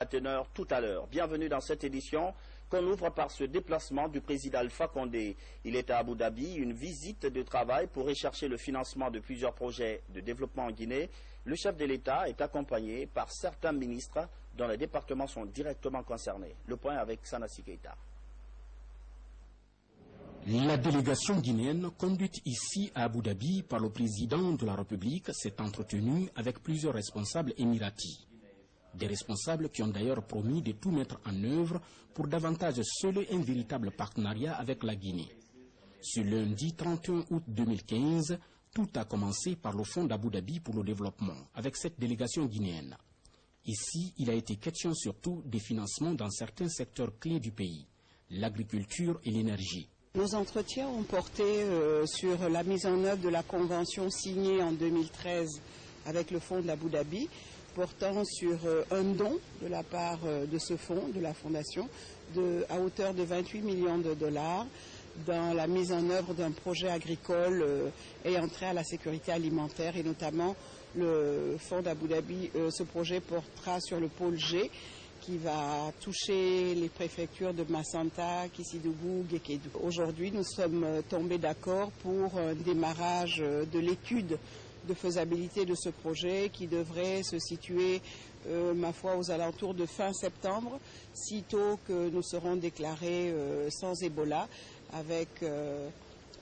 la teneur tout à l'heure. Bienvenue dans cette édition qu'on ouvre par ce déplacement du président Alpha Condé. Il est à Abu Dhabi, une visite de travail pour rechercher le financement de plusieurs projets de développement en Guinée. Le chef de l'État est accompagné par certains ministres dont les départements sont directement concernés. Le point avec Sanassi Keita. La délégation guinéenne conduite ici à Abu Dhabi par le président de la République s'est entretenue avec plusieurs responsables émiratis. Des responsables qui ont d'ailleurs promis de tout mettre en œuvre pour davantage sceller un véritable partenariat avec la Guinée. Ce lundi 31 août 2015, tout a commencé par le Fonds d'Abu Dhabi pour le développement avec cette délégation guinéenne. Ici, il a été question surtout des financements dans certains secteurs clés du pays, l'agriculture et l'énergie. Nos entretiens ont porté sur la mise en œuvre de la convention signée en 2013 avec le Fonds d'Abu Dhabi, portant sur un don de la part de ce fonds, de la fondation, à hauteur de 28 millions de dollars dans la mise en œuvre d'un projet agricole ayant trait à la sécurité alimentaire et notamment le Fonds d'Abu Dhabi. Ce projet portera sur le pôle G qui va toucher les préfectures de Massanta, Kissidougou, Guékédou. Aujourd'hui, nous sommes tombés d'accord pour un démarrage de l'étude de faisabilité de ce projet qui devrait se situer, ma foi, aux alentours de fin septembre, sitôt que nous serons déclarés sans Ebola, avec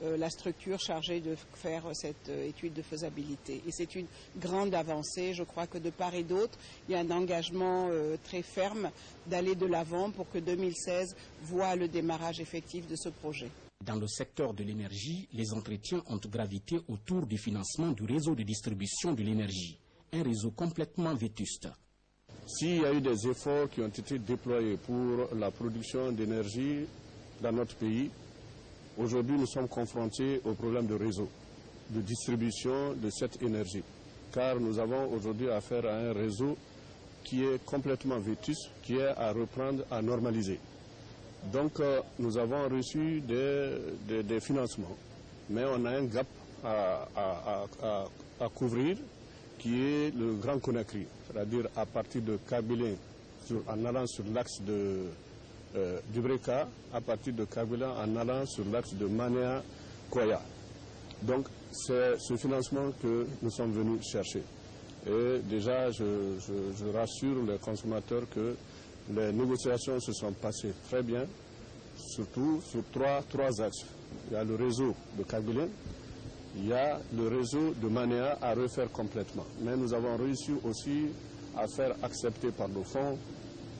la structure chargée de faire cette étude de faisabilité. Et c'est une grande avancée. Je crois que de part et d'autre, il y a un engagement très ferme d'aller de l'avant pour que 2016 voit le démarrage effectif de ce projet. Dans le secteur de l'énergie, les entretiens ont gravité autour du financement du réseau de distribution de l'énergie, un réseau complètement vétuste. S'il y a eu des efforts qui ont été déployés pour la production d'énergie dans notre pays, aujourd'hui nous sommes confrontés au problème de réseau, de distribution de cette énergie. Car nous avons aujourd'hui affaire à un réseau qui est complètement vétuste, qui est à reprendre, à normaliser. Donc nous avons reçu des financements, mais on a un gap à couvrir qui est le Grand Conakry, c'est-à-dire à partir de Kabylie en allant sur l'axe du Breka, à partir de Kabylie en allant sur l'axe de Mania-Koya. Donc c'est ce financement que nous sommes venus chercher. Et déjà je rassure les consommateurs que les négociations se sont passées très bien, surtout sur trois axes. Il y a le réseau de Kabylie, il y a le réseau de Mania à refaire complètement. Mais nous avons réussi aussi à faire accepter par le fonds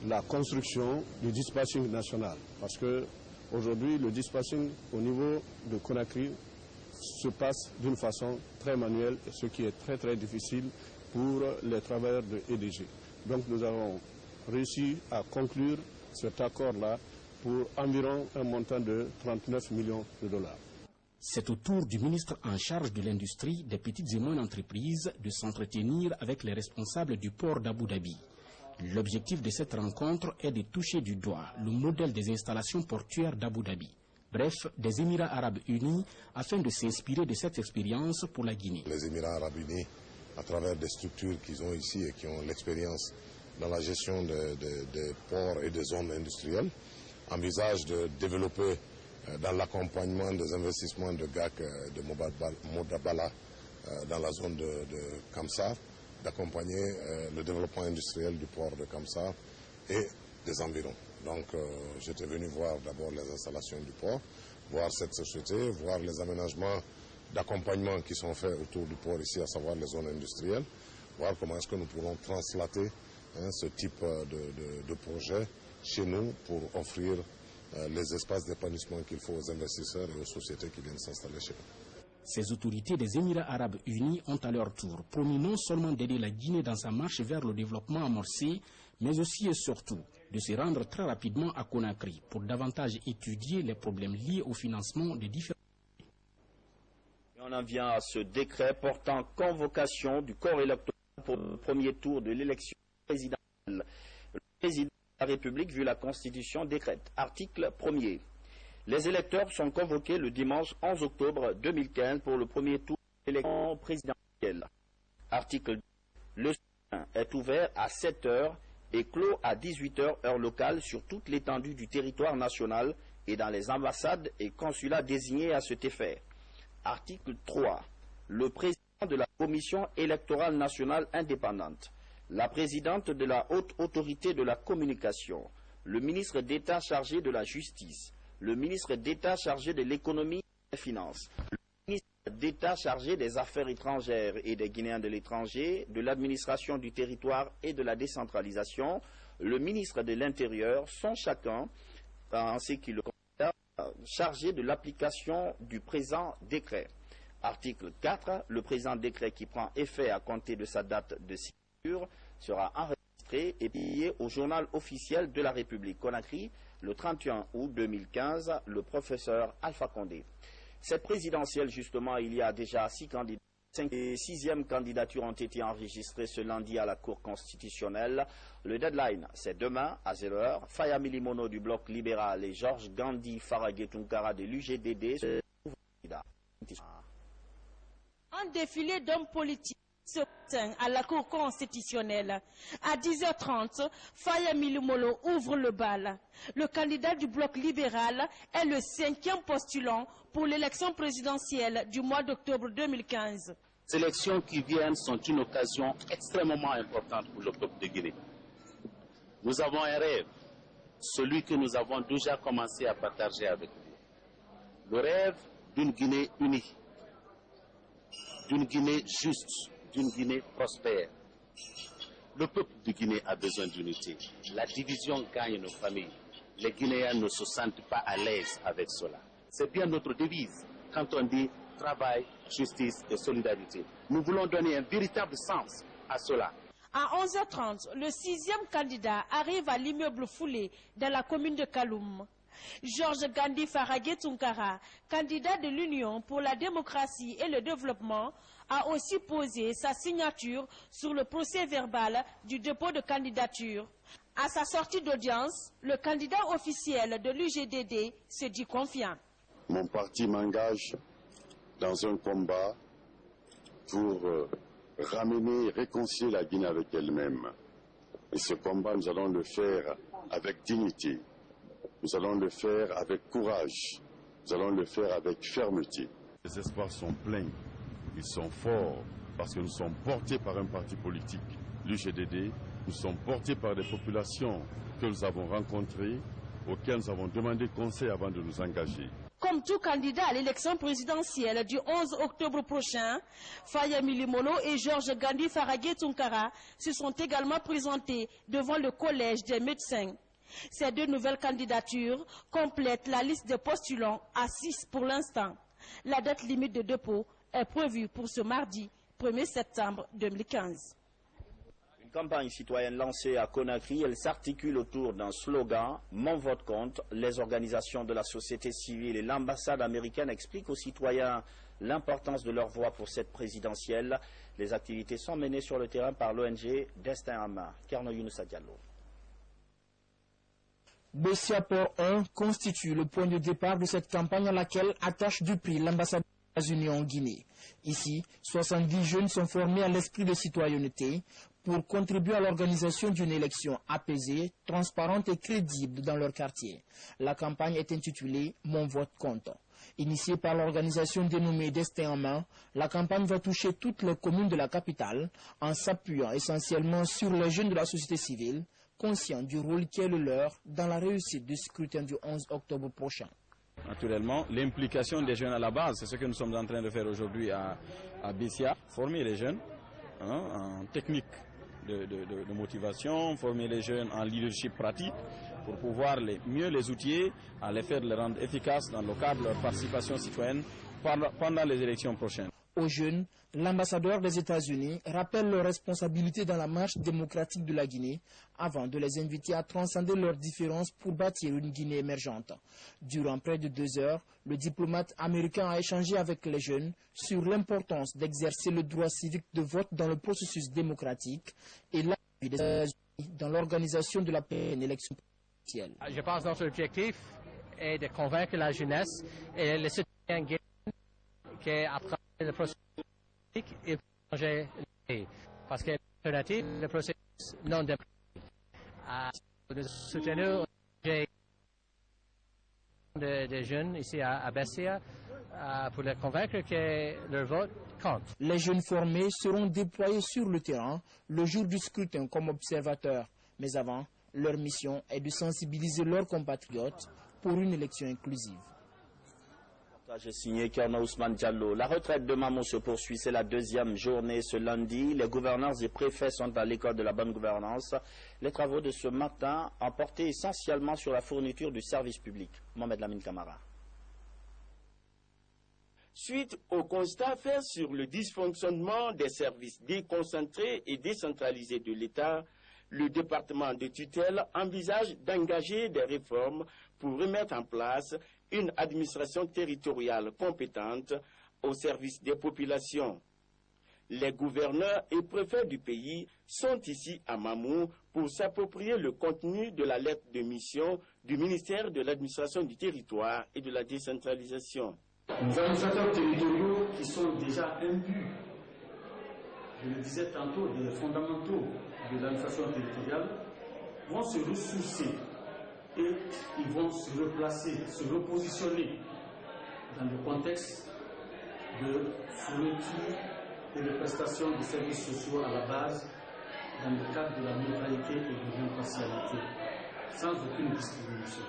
la construction du dispatching national. Parce que aujourd'hui, le dispatching au niveau de Conakry se passe d'une façon très manuelle, ce qui est très très difficile pour les travailleurs de EDG. Donc nous avons réussi à conclure cet accord-là pour environ un montant de 39 millions de dollars. C'est au tour du ministre en charge de l'industrie, des petites et moyennes entreprises de s'entretenir avec les responsables du port d'Abu Dhabi. L'objectif de cette rencontre est de toucher du doigt le modèle des installations portuaires d'Abu Dhabi. Bref, des Émirats arabes unis afin de s'inspirer de cette expérience pour la Guinée. Les Émirats arabes unis, à travers des structures qu'ils ont ici et qui ont l'expérience dans la gestion des ports et des zones industrielles, envisage de développer dans l'accompagnement des investissements de GAC de Modabala dans la zone de Kamsar, d'accompagner le développement industriel du port de Kamsar et des environs. Donc j'étais venu voir d'abord les installations du port, voir cette société, voir les aménagements d'accompagnement qui sont faits autour du port ici, à savoir les zones industrielles, voir comment est-ce que nous pourrons translater ce type de projet chez nous pour offrir les espaces d'épanouissement qu'il faut aux investisseurs et aux sociétés qui viennent s'installer chez nous. Ces autorités des Émirats arabes unis ont à leur tour promis non seulement d'aider la Guinée dans sa marche vers le développement amorcé, mais aussi et surtout de se rendre très rapidement à Conakry pour davantage étudier les problèmes liés au financement des différents. Et on en vient à ce décret portant convocation du corps électoral pour le premier tour de l'élection présidentielle. Le président de la République, vu la Constitution, décrète. Article 1er. Les électeurs sont convoqués le dimanche 11 octobre 2015 pour le premier tour de l'élection présidentielle. Article 2. Le scrutin est ouvert à 7 heures est clos à 18 h heure locale sur toute l'étendue du territoire national et dans les ambassades et consulats désignés à cet effet. Article 3. Le président de la Commission électorale nationale indépendante, la présidente de la Haute Autorité de la Communication, le ministre d'État chargé de la Justice, le ministre d'État chargé de l'Économie et des Finances, le ministre d'État chargé des Affaires étrangères et des Guinéens de l'étranger, de l'administration du territoire et de la décentralisation, le ministre de l'Intérieur sont chacun, en ce qui le concerne, chargé de l'application du présent décret. Article 4. Le présent décret qui prend effet à compter de sa date de signature sera enregistré et publié au journal officiel de la République Conakry le 31 août 2015, le professeur Alpha Condé. Cette présidentielle, justement, il y a déjà 6 candidats. 5 et 6e candidatures ont été enregistrées ce lundi à la Cour constitutionnelle. Le deadline, c'est demain à 0 h. Faya Milimono du Bloc libéral et Georges Gandhi Faragé Tunkara de l'UGDD sont candidats. Un défilé d'hommes politiques ce matin à la Cour constitutionnelle. À 10 h 30, Faya Milimono ouvre le bal. Le candidat du Bloc libéral est le 5e postulant pour l'élection présidentielle du mois d'octobre 2015. Les élections qui viennent sont une occasion extrêmement importante pour le peuple de Guinée. Nous avons un rêve, celui que nous avons déjà commencé à partager avec vous. Le rêve d'une Guinée unie, d'une Guinée juste, d'une Guinée prospère. Le peuple de Guinée a besoin d'unité. La division gagne nos familles. Les Guinéens ne se sentent pas à l'aise avec cela. C'est bien notre devise quand on dit travail, justice et solidarité. Nous voulons donner un véritable sens à cela. À 11 h 30, le 6e candidat arrive à l'immeuble Foulé dans la commune de Kaloum. Georges Gandhi Faragé Tunkara, candidat de l'Union pour la démocratie et le développement, a aussi posé sa signature sur le procès-verbal du dépôt de candidature. À sa sortie d'audience, le candidat officiel de l'UGDD se dit confiant. Mon parti m'engage dans un combat pour ramener et réconcilier la Guinée avec elle-même. Et ce combat, nous allons le faire avec dignité. Nous allons le faire avec courage. Nous allons le faire avec fermeté. Les espoirs sont pleins. Ils sont forts parce que nous sommes portés par un parti politique, l'UGDD. Nous sommes portés par des populations que nous avons rencontrées, auxquelles nous avons demandé conseil avant de nous engager. Comme tout candidat à l'élection présidentielle du 11 octobre prochain, Faya Milimono et Georges Gandhi Faragé Tunkara se sont également présentés devant le Collège des médecins. Ces 2 nouvelles candidatures complètent la liste des postulants à 6 pour l'instant. La date limite de dépôt est prévue pour ce mardi 1er septembre 2015. Une campagne citoyenne lancée à Conakry, elle s'articule autour d'un slogan « Mon vote compte ». Les organisations de la société civile et l'ambassade américaine expliquent aux citoyens l'importance de leur voix pour cette présidentielle. Les activités sont menées sur le terrain par l'ONG Destin en main. Kerno Younoussa Diallo. Bessia Port 1 constitue le point de départ de cette campagne à laquelle attache du prix l'ambassade des États-Unis en Guinée. Ici, 70 jeunes sont formés à l'esprit de citoyenneté pour contribuer à l'organisation d'une élection apaisée, transparente et crédible dans leur quartier. La campagne est intitulée « Mon vote compte ». Initiée par l'organisation dénommée Destin en main, la campagne va toucher toutes les communes de la capitale en s'appuyant essentiellement sur les jeunes de la société civile, conscients du rôle qui est le leur dans la réussite du scrutin du 11 octobre prochain. Naturellement, l'implication des jeunes à la base, c'est ce que nous sommes en train de faire aujourd'hui à Bessia, former les jeunes en technique de motivation, former les jeunes en leadership pratique pour pouvoir mieux les outiller, à les faire les rendre efficaces dans le cadre de leur participation citoyenne pendant les élections prochaines. Aux jeunes, l'ambassadeur des États-Unis rappelle leurs responsabilités dans la marche démocratique de la Guinée avant de les inviter à transcender leurs différences pour bâtir une Guinée émergente. Durant près de 2 heures, le diplomate américain a échangé avec les jeunes sur l'importance d'exercer le droit civique de vote dans le processus démocratique et l'appui des États-Unis dans l'organisation de la paix en élection présidentielle. Je pense que notre objectif est de convaincre la jeunesse et les citoyens guinéens qu'à travers le processus politique, il faut changer les pays. Parce que l'alternative, le processus non démocratique. à soutenir des jeunes ici à Bessia pour les convaincre que leur vote compte. Les jeunes formés seront déployés sur le terrain le jour du scrutin comme observateurs. Mais avant, leur mission est de sensibiliser leurs compatriotes pour une élection inclusive. J'ai signé Kerna Ousmane Diallo. La retraite de Mamou se poursuit, c'est la deuxième journée ce lundi. Les gouverneurs et préfets sont à l'école de la bonne gouvernance. Les travaux de ce matin ont porté essentiellement sur la fourniture du service public. Mohamed Lamine Camara. Suite au constat fait sur le dysfonctionnement des services déconcentrés et décentralisés de l'État, le département de tutelle envisage d'engager des réformes pour remettre en place une administration territoriale compétente au service des populations. Les gouverneurs et préfets du pays sont ici à Mamou pour s'approprier le contenu de la lettre de mission du ministère de l'administration du territoire et de la décentralisation. Les administrateurs territoriaux qui sont déjà imbus, je le disais tantôt, des fondamentaux de l'administration territoriale, vont se ressourcer et ils vont se replacer, se repositionner dans le contexte de fourniture et de prestations de services sociaux à la base dans le cadre de la neutralité et de l'impartialité, sans aucune discrimination.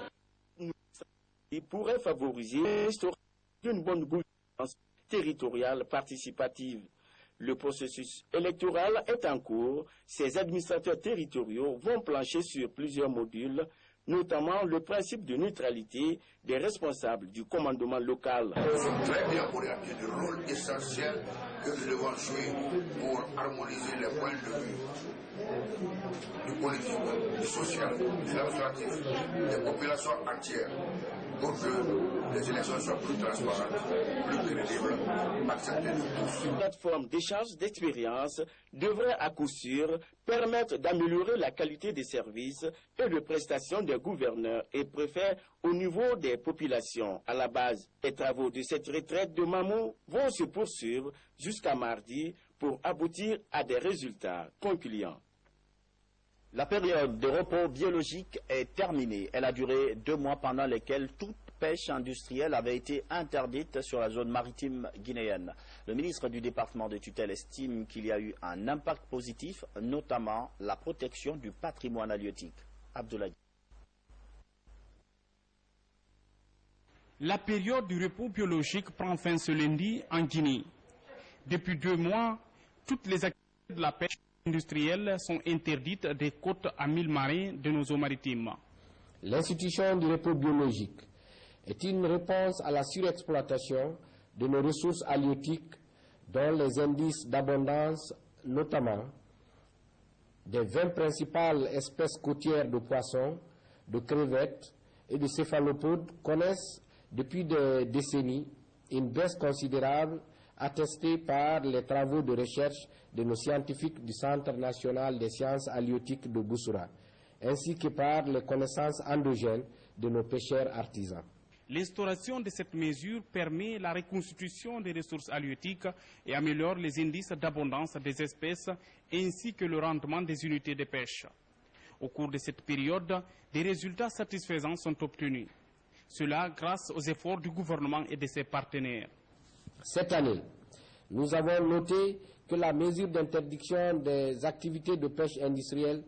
Il pourrait favoriser l'instauration d'une bonne gouvernance territoriale participative. Le processus électoral est en cours. Ces administrateurs territoriaux vont plancher sur plusieurs modules, notamment le principe de neutralité des responsables du commandement local. Nous sommes très bien orientés du rôle essentiel que nous devons jouer pour harmoniser les points de vue du politique, du social, de l'administratif, des populations entières, pour que les élections soient plus transparentes, plus crédibles, acceptées de tous. Une plateforme d'échange d'expériences devrait à coup sûr permettre d'améliorer la qualité des services et de prestations des gouverneurs et préfets au niveau des populations. À la base, les travaux de cette retraite de Mamou vont se poursuivre jusqu'à mardi pour aboutir à des résultats concluants. La période de repos biologique est terminée. Elle a duré 2 mois pendant lesquels toute pêche industrielle avait été interdite sur la zone maritime guinéenne. Le ministre du département de tutelle estime qu'il y a eu un impact positif, notamment la protection du patrimoine halieutique. Abdoulaye. La période du repos biologique prend fin ce lundi en Guinée. Depuis 2 mois, toutes les activités de la pêche industrielles sont interdites des côtes à 1000 marins de nos eaux maritimes. L'institution du repos biologique est une réponse à la surexploitation de nos ressources halieutiques dont les indices d'abondance, notamment des 20 principales espèces côtières de poissons, de crevettes et de céphalopodes, connaissent depuis des décennies une baisse considérable attestée par les travaux de recherche de nos scientifiques du Centre national des sciences halieutiques de Boussoura, ainsi que par les connaissances endogènes de nos pêcheurs artisans. L'instauration de cette mesure permet la reconstitution des ressources halieutiques et améliore les indices d'abondance des espèces ainsi que le rendement des unités de pêche. Au cours de cette période, des résultats satisfaisants sont obtenus. Cela grâce aux efforts du gouvernement et de ses partenaires. Cette année, nous avons noté que la mesure d'interdiction des activités de pêche industrielle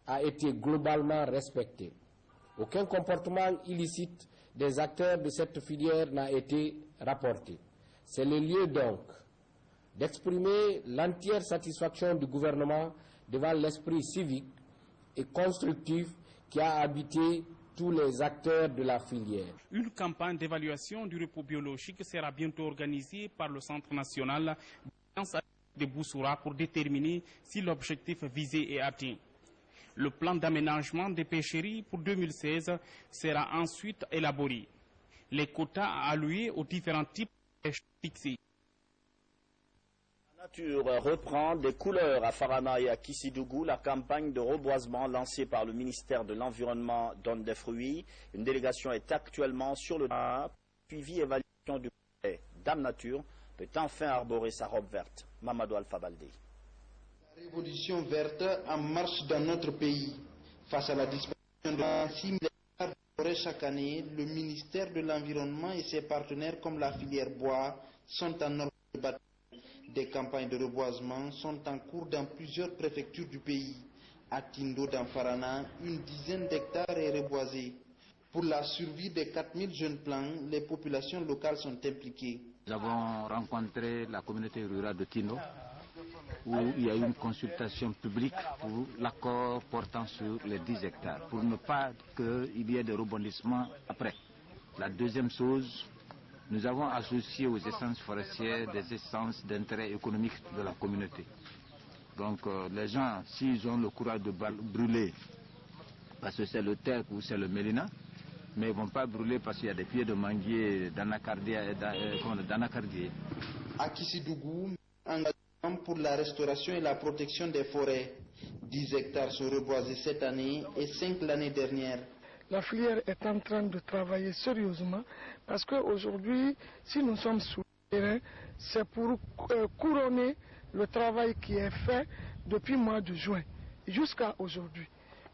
a été globalement respectée. Aucun comportement illicite des acteurs de cette filière n'a été rapporté. C'est le lieu donc d'exprimer l'entière satisfaction du gouvernement devant l'esprit civique et constructif qui a habité tous les acteurs de la filière. Une campagne d'évaluation du repos biologique sera bientôt organisée par le Centre national de Boussoura pour déterminer si l'objectif visé est atteint. Le plan d'aménagement des pêcheries pour 2016 sera ensuite élaboré. Les quotas à allouer aux différents types de pêche fixés. La nature reprend des couleurs à Farana et à Kissidougou. La campagne de reboisement lancée par le ministère de l'Environnement donne des fruits. Une délégation est actuellement sur le terrain. Suivi évaluation du projet. Dame Nature peut enfin arborer sa robe verte. Mamadou Alpha Baldé. La révolution verte en marche dans notre pays. Face à la disparition de 6 milliards de forêts chaque année, le ministère de l'Environnement et ses partenaires comme la filière bois sont en ordre de bataille. Des campagnes de reboisement sont en cours dans plusieurs préfectures du pays. À Tindo, dans Farana, une dizaine d'hectares est reboisée. Pour la survie des 4000 jeunes plants, les populations locales sont impliquées. Nous avons rencontré la communauté rurale de Tindo, où il y a eu une consultation publique pour l'accord portant sur les 10 hectares, pour ne pas qu'il y ait de rebondissements après. La deuxième chose, nous avons associé aux essences forestières des essences d'intérêt économique de la communauté. Donc les gens, s'ils ont le courage de brûler, parce que c'est le teck ou c'est le mélina, mais ils ne vont pas brûler parce qu'il y a des pieds de manguier, d'anacardier. À Kissidougou, engagement pour la restauration et la protection des forêts. 10 hectares sont reboisés cette année et 5 l'année dernière. La filière est en train de travailler sérieusement parce qu'aujourd'hui, si nous sommes sur le terrain, c'est pour couronner le travail qui est fait depuis le mois de juin jusqu'à aujourd'hui.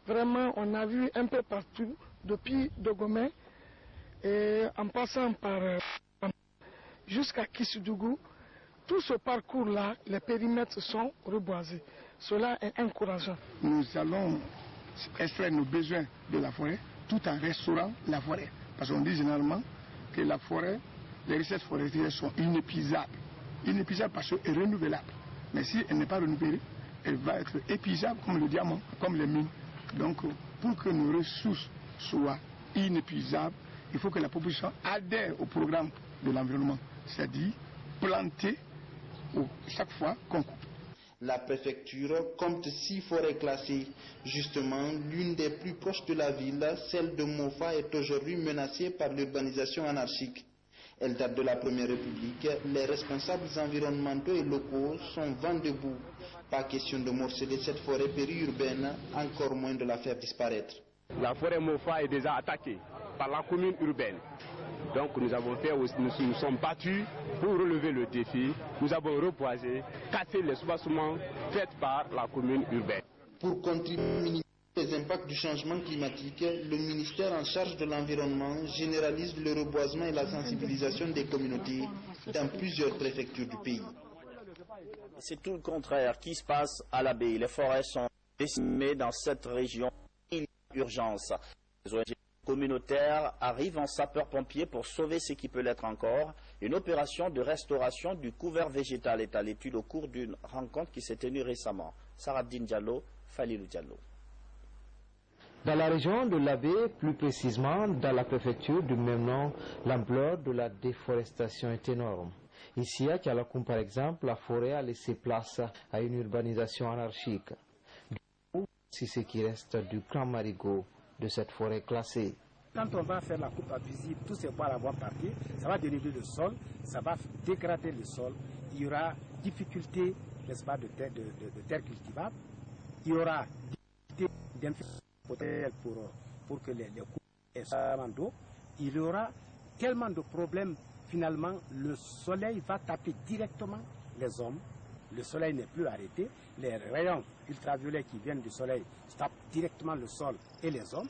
Vraiment, on a vu un peu partout, depuis Dogomé et en passant par jusqu'à Kissidougou, tout ce parcours-là, les périmètres sont reboisés. Cela est encourageant. Nous allons extraire nos besoins de la forêt tout en restaurant la forêt. Parce qu'on dit généralement que la forêt, les richesses forestières sont inépuisables. Inépuisables parce qu'elles sont renouvelables. Mais si elle n'est pas renouvelée, elle va être épuisable comme le diamant, comme les mines. Donc, pour que nos ressources soient inépuisables, il faut que la population adhère au programme de l'environnement. C'est-à-dire planter chaque fois qu'on coupe. La préfecture compte 6 forêts classées. Justement, l'une des plus proches de la ville, celle de Mofa, est aujourd'hui menacée par l'urbanisation anarchique. Elle date de la Première République. Les responsables environnementaux et locaux sont vent debout. Pas question de morceler cette forêt périurbaine, encore moins de la faire disparaître. La forêt Mofa est déjà attaquée par la commune urbaine. Donc nous nous sommes battus pour relever le défi. Nous avons reboisé, cassé les soubassements faits par la commune urbaine. Pour contribuer à minimiser les impacts du changement climatique, le ministère en charge de l'environnement généralise le reboisement et la sensibilisation des communautés dans plusieurs préfectures du pays. C'est tout le contraire qui se passe à l'Abbé. Les forêts sont décimées dans cette région. Il y a urgence. Les ONG communautaires arrivent en sapeurs-pompiers pour sauver ce qui peut l'être encore. Une opération de restauration du couvert végétal est à l'étude au cours d'une rencontre qui s'est tenue récemment. Saradine Diallo, Falilou Diallo. Dans la région de l'Abbé, plus précisément dans la préfecture du même nom, l'ampleur de la déforestation est énorme. Ici à Kialakoum par exemple, la forêt a laissé place à une urbanisation anarchique. C'est ce qui reste du grand marigot de cette forêt classée. Quand on va faire la coupe abusive, tous ces bois vont partir, ça va dénuder le sol, ça va dégrader le sol, il y aura difficulté, n'est-ce pas, de terre cultivable, il y aura difficulté d'infiltration pour que les coupes aient suffisamment d'eau, il y aura tellement de problèmes, finalement, le soleil va taper directement les hommes, le soleil n'est plus arrêté, les rayons ultraviolets qui viennent du soleil tapent directement le sol et les hommes.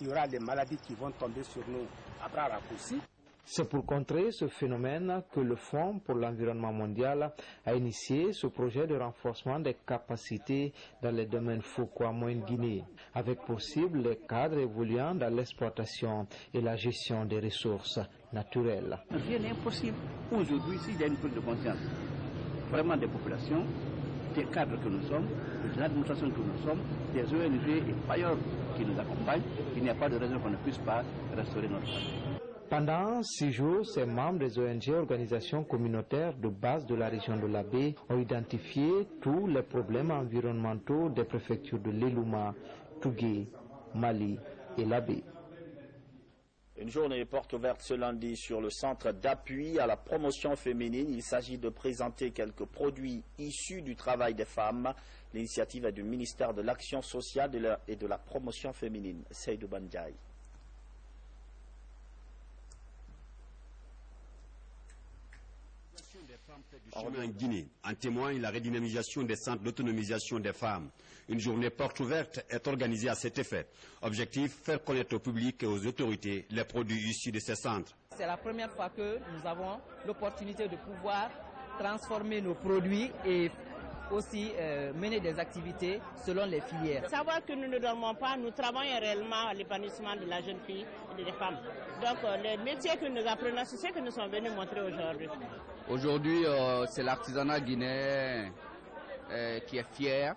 Il y aura des maladies qui vont tomber sur nous à bras raccourcis. C'est pour contrer ce phénomène que le Fonds pour l'environnement mondial a initié ce projet de renforcement des capacités dans les domaines foucault-moyen Guinée, avec pour cible les cadres évoluant dans l'exploitation et la gestion des ressources naturelles. Rien n'est impossible. Aujourd'hui, s'il y a une prise de conscience vraiment des populations, des cadres que nous sommes, de l'administration que nous sommes, des ONG et bailleurs qui nous accompagnent, il n'y a pas de raison qu'on ne puisse pas restaurer notre pays. Pendant 6 jours, ces membres des ONG, organisations communautaires de base de la région de l'Abbé, ont identifié tous les problèmes environnementaux des préfectures de l'Elouma, Tougué, Mali et l'Abbé. Une journée porte ouverte ce lundi sur le centre d'appui à la promotion féminine. Il s'agit de présenter quelques produits issus du travail des femmes. L'initiative est du ministère de l'Action sociale et de la promotion féminine. Seydou Bandjaï. En Guinée, en témoigne la redynamisation des centres d'autonomisation des femmes. Une journée porte ouverte est organisée à cet effet. Objectif, faire connaître au public et aux autorités les produits issus de ces centres. C'est la première fois que nous avons l'opportunité de pouvoir transformer nos produits et aussi mener des activités selon les filières. Savoir que nous ne dormons pas, nous travaillons réellement à l'épanouissement de la jeune fille et des femmes. Donc les métiers que nous apprenons, c'est ce que nous sommes venus montrer aujourd'hui. Aujourd'hui, c'est l'artisanat guinéen qui est fier,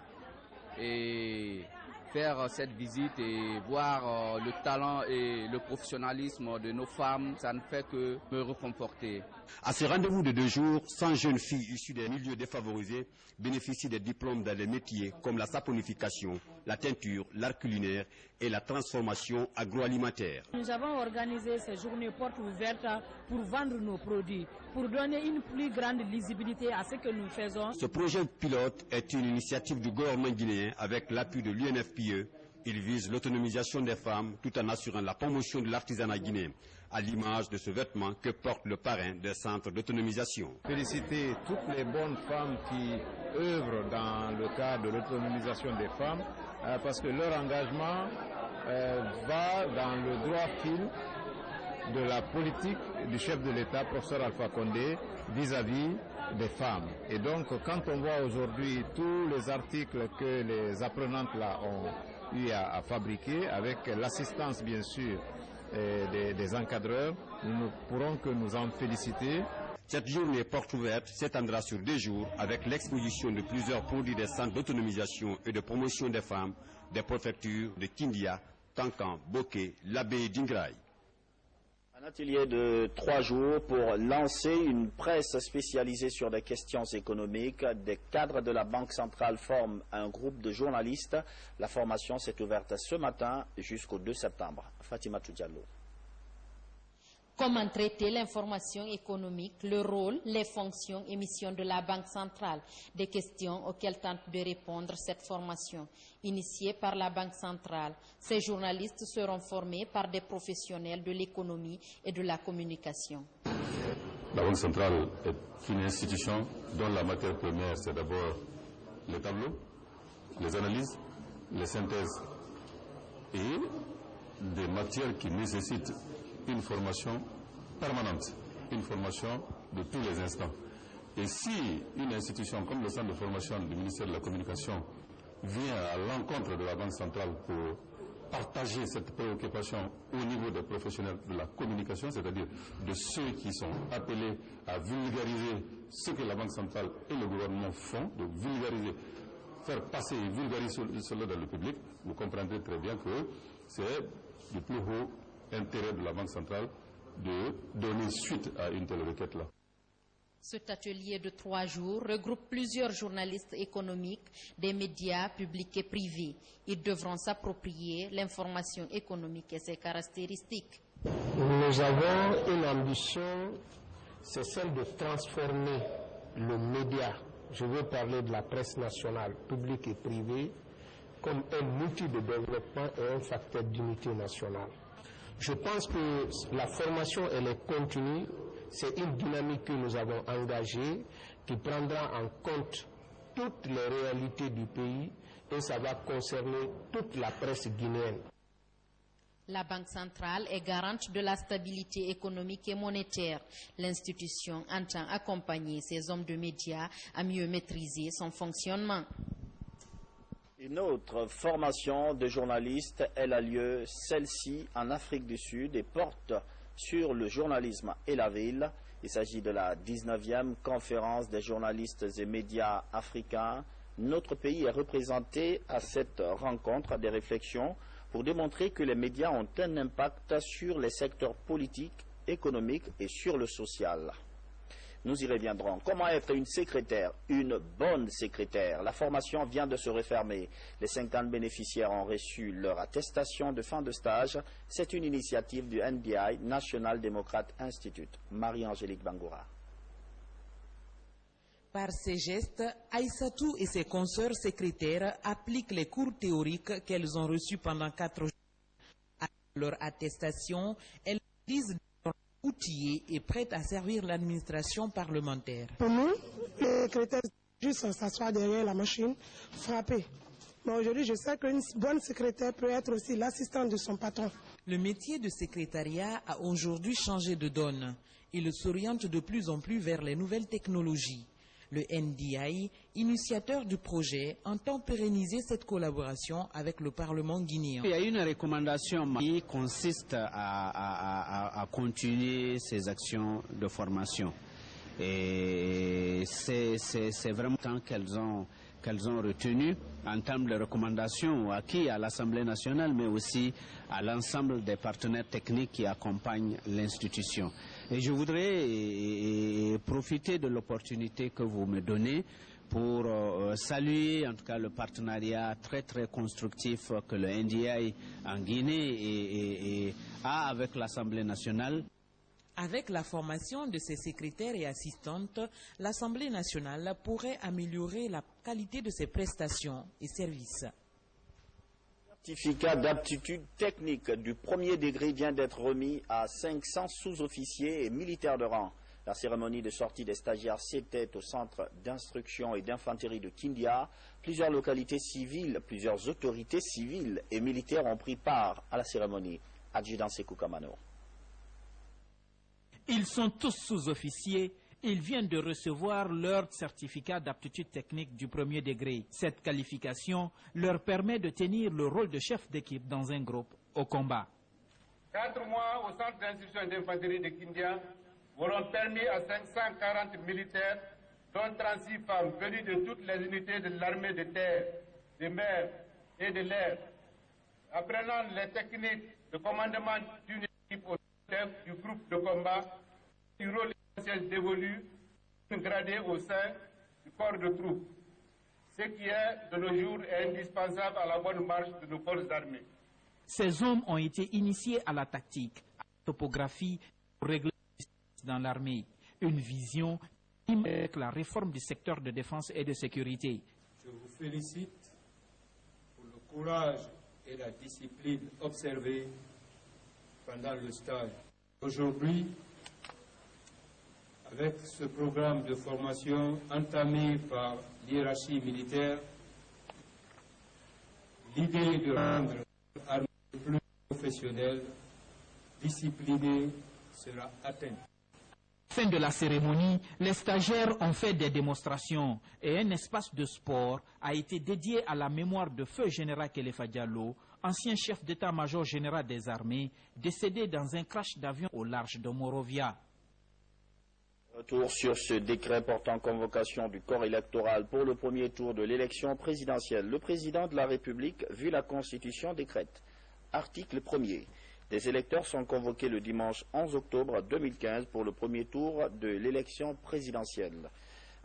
et faire cette visite et voir le talent et le professionnalisme de nos femmes, ça ne fait que me réconforter. À ce rendez-vous de 2 jours, 100 jeunes filles issues des milieux défavorisés bénéficient des diplômes dans des métiers comme la saponification, la teinture, l'art culinaire et la transformation agroalimentaire. Nous avons organisé ces journées portes ouvertes pour vendre nos produits, pour donner une plus grande lisibilité à ce que nous faisons. Ce projet pilote est une initiative du gouvernement guinéen avec l'appui de l'UNFPE. Il vise l'autonomisation des femmes tout en assurant la promotion de l'artisanat guinéen, à l'image de ce vêtement que porte le parrain des centres d'autonomisation. Féliciter toutes les bonnes femmes qui œuvrent dans le cadre de l'autonomisation des femmes, parce que leur engagement va dans le droit fil de la politique du chef de l'État, professeur Alpha Condé, vis-à-vis des femmes. Et donc, quand on voit aujourd'hui tous les articles que les apprenantes là ont eu à fabriquer, avec l'assistance bien sûr des encadreurs, nous ne pourrons que nous en féliciter. Cette journée porte ouverte s'étendra sur 2 jours avec l'exposition de plusieurs produits des centres d'autonomisation et de promotion des femmes des préfectures de Kindia, Tankan, Boké, Labé et Dingraï. Un atelier de 3 jours pour lancer une presse spécialisée sur des questions économiques. Des cadres de la Banque centrale forment un groupe de journalistes. La formation s'est ouverte ce matin jusqu'au 2 septembre. Fatima Diallo. Comment traiter l'information économique, le rôle, les fonctions et missions de la Banque centrale? Des questions auxquelles tente de répondre cette formation. Initiée par la Banque centrale, ces journalistes seront formés par des professionnels de l'économie et de la communication. La Banque centrale est une institution dont la matière première, c'est d'abord les tableaux, les analyses, les synthèses et des matières qui nécessitent une formation permanente, une formation de tous les instants. Et si une institution comme le centre de formation du ministère de la Communication vient à l'encontre de la Banque centrale pour partager cette préoccupation au niveau des professionnels de la communication, c'est-à-dire de ceux qui sont appelés à vulgariser ce que la Banque centrale et le gouvernement font, de vulgariser, faire passer et vulgariser cela dans le public, vous comprendrez très bien que c'est du plus haut intérêt de la Banque centrale de donner suite à une telle requête-là. Cet atelier de 3 jours regroupe plusieurs journalistes économiques des médias publics et privés. Ils devront s'approprier l'information économique et ses caractéristiques. Nous avons une ambition, c'est celle de transformer le média, je veux parler de la presse nationale, publique et privée, comme un outil de développement et un facteur d'unité nationale. Je pense que la formation, elle est continue. C'est une dynamique que nous avons engagée qui prendra en compte toutes les réalités du pays et ça va concerner toute la presse guinéenne. La Banque centrale est garante de la stabilité économique et monétaire. L'institution entend accompagner ses hommes de médias à mieux maîtriser son fonctionnement. Une autre formation de journalistes, elle a lieu, celle-ci, en Afrique du Sud et porte sur le journalisme et la ville. Il s'agit de la 19e conférence des journalistes et médias africains. Notre pays est représenté à cette rencontre des réflexions pour démontrer que les médias ont un impact sur les secteurs politiques, économiques et sur le social. Nous y reviendrons. Comment être une secrétaire, une bonne secrétaire? La formation vient de se refermer. Les 50 bénéficiaires ont reçu leur attestation de fin de stage. C'est une initiative du NDI, National Democrat Institute. Marie-Angélique Bangoura. Par ces gestes, Aïssatou et ses consoeurs secrétaires appliquent les cours théoriques qu'elles ont reçus pendant 4 jours. À leur attestation, elles disent outils outillée et prête à servir l'administration parlementaire. Pour nous, les secrétaires juste s'asseoir derrière la machine, frapper. Mais aujourd'hui, je sais qu'une bonne secrétaire peut être aussi l'assistante de son patron. Le métier de secrétariat a aujourd'hui changé de donne. Il s'oriente de plus en plus vers les nouvelles technologies. Le NDI, initiateur du projet, entend pérenniser cette collaboration avec le Parlement guinéen. Il y a une recommandation qui consiste à continuer ces actions de formation. Et c'est vraiment tant qu'elles ont retenu en termes de recommandations acquis à l'Assemblée nationale, mais aussi à l'ensemble des partenaires techniques qui accompagnent l'institution. Et je voudrais profiter de l'opportunité que vous me donnez pour saluer en tout cas le partenariat très très constructif que le NDI en Guinée a avec l'Assemblée nationale. Avec la formation de ses secrétaires et assistantes, l'Assemblée nationale pourrait améliorer la qualité de ses prestations et services. Le certificat d'aptitude technique du premier degré vient d'être remis à 500 sous-officiers et militaires de rang. La cérémonie de sortie des stagiaires s'était au centre d'instruction et d'infanterie de Kindia. Plusieurs localités civiles, plusieurs autorités civiles et militaires ont pris part à la cérémonie. Adjudant Sekou Kamano. Ils sont tous sous-officiers. Ils viennent de recevoir leur certificat d'aptitude technique du premier degré. Cette qualification leur permet de tenir le rôle de chef d'équipe dans un groupe au combat. 4 mois au centre d'instruction et d'infanterie de Kindia auront permis à 540 militaires, dont 36 femmes venues de toutes les unités de l'armée de terre, de mer et de l'air, apprenant les techniques de commandement d'une équipe au chef du groupe de combat, du rôle essentiel dévolu, gradé au sein du corps de troupes, ce qui est de nos jours indispensable à la bonne marche de nos forces armées. Ces hommes ont été initiés à la tactique, à la topographie, pour régler dans l'armée. Une vision avec la réforme du secteur de défense et de sécurité. Je vous félicite pour le courage et la discipline observés pendant le stage. Aujourd'hui, avec ce programme de formation entamé par l'hiérarchie militaire, l'idée de rendre l'armée plus professionnelle, disciplinée, sera atteinte. Fin de la cérémonie, les stagiaires ont fait des démonstrations et un espace de sport a été dédié à la mémoire de feu général Kéléfa Diallo, ancien chef d'état-major général des armées, décédé dans un crash d'avion au large de Morovia. Retour sur ce décret portant convocation du corps électoral pour le premier tour de l'élection présidentielle. Le président de la République, vu la Constitution, décrète. Article 1er. Les électeurs sont convoqués le dimanche 11 octobre 2015 pour le premier tour de l'élection présidentielle.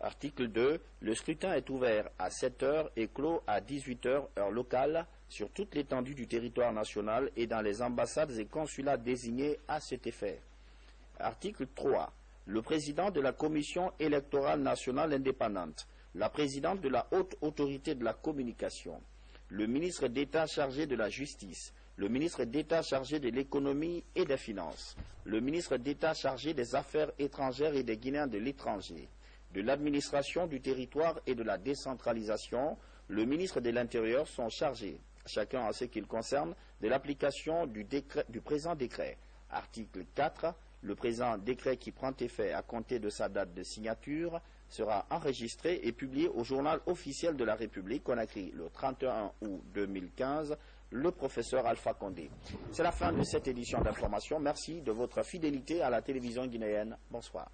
Article 2. Le scrutin est ouvert à 7 h et clos à 18 h, heure locale, sur toute l'étendue du territoire national et dans les ambassades et consulats désignés à cet effet. Article 3. Le président de la Commission électorale nationale indépendante, la présidente de la Haute Autorité de la Communication, le ministre d'État chargé de la Justice, le ministre d'État chargé de l'économie et des finances, le ministre d'État chargé des affaires étrangères et des Guinéens de l'étranger, de l'administration du territoire et de la décentralisation, le ministre de l'Intérieur sont chargés, chacun en ce qui le concerne, de l'application du présent décret. Article 4. Le présent décret qui prend effet à compter de sa date de signature sera enregistré et publié au journal officiel de la République, Conakry, le 31 août 2015, le professeur Alpha Condé. C'est la fin de cette édition d'information. Merci de votre fidélité à la télévision guinéenne. Bonsoir.